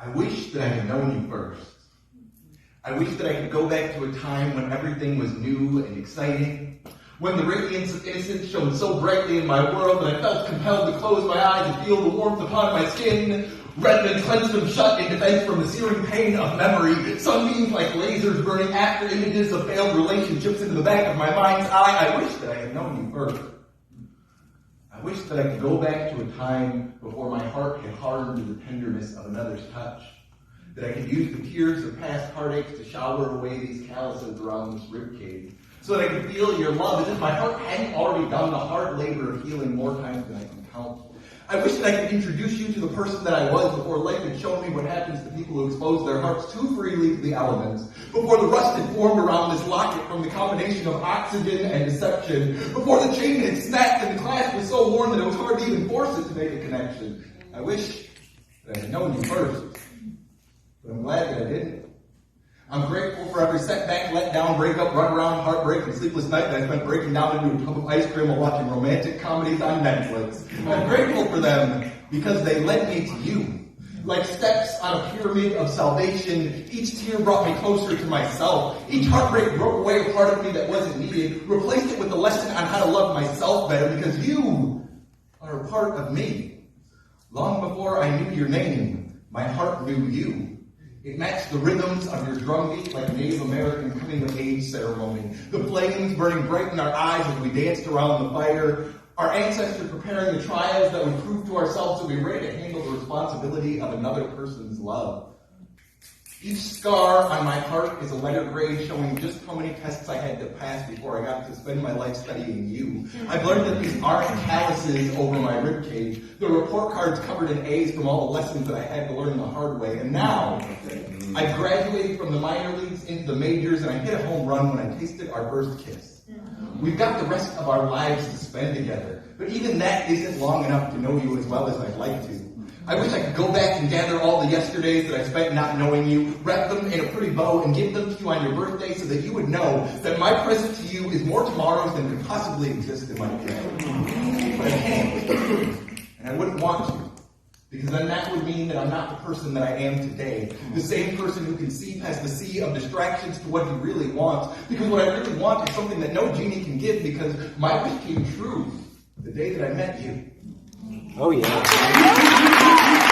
I wish that I had known you first. I wish that I could go back to a time when everything was new and exciting, when the radiance of innocence shone so brightly in my world that I felt compelled to close my eyes and feel the warmth upon my skin, redden and clench them shut in defense from the searing pain of memory, sunbeams like lasers burning after images of failed relationships into the back of my mind's eye. I wish that I had known you first. I wish that I could go back to a time before my heart had hardened to the tenderness of another's touch, that I could use the tears of past heartaches to shower away these calluses around this ribcage, so that I could feel your love as if my heart hadn't already done the hard labor of healing more times than I can count. I wish that I could introduce you to the person that I was before life had shown me what happens to people who expose their hearts too freely to the elements, before the rust had formed around this locket from the combination of oxygen and deception, before the chain had snapped and the clasp was so worn that it was hard to even force it to make a connection. I wish that I had known you first, but I'm glad that I didn't. I'm grateful for every setback, letdown, breakup, runaround, heartbreak, and sleepless night that I spent breaking down into a tub of ice cream while watching romantic comedies on Netflix. I'm grateful for them because they led me to you. Like steps on a pyramid of salvation, each tear brought me closer to myself. Each heartbreak broke away a part of me that wasn't needed, replaced it with a lesson on how to love myself better, because you are a part of me. Long before I knew your name, my heart knew you. It matched the rhythms of your drumbeat like a Native American coming-of-age ceremony. The flames burning bright in our eyes as we danced around the fire. Our ancestors preparing the trials that would prove to ourselves that we were ready to handle the responsibility of another person's love. Each scar on my heart is a letter grade showing just how many tests I had to pass before I got to spend my life studying you. I've learned that these aren't calluses over my ribcage. They're report cards covered in A's from all the lessons that I had to learn the hard way. And now, I've graduated from the minor leagues into the majors, and I hit a home run when I tasted our first kiss. We've got the rest of our lives to spend together, but even that isn't long enough to know you as well as I'd like to. I wish I could go back and gather all the yesterdays that I spent not knowing you, wrap them in a pretty bow, and give them to you on your birthday so that you would know that my present to you is more tomorrows than could possibly exist in my day. But I can't, and I wouldn't want to, because then that would mean that I'm not the person that I am today, the same person who can see past the sea of distractions to what he really wants, because what I really want is something that no genie can give, because my wish came true the day that I met you. Oh, yeah.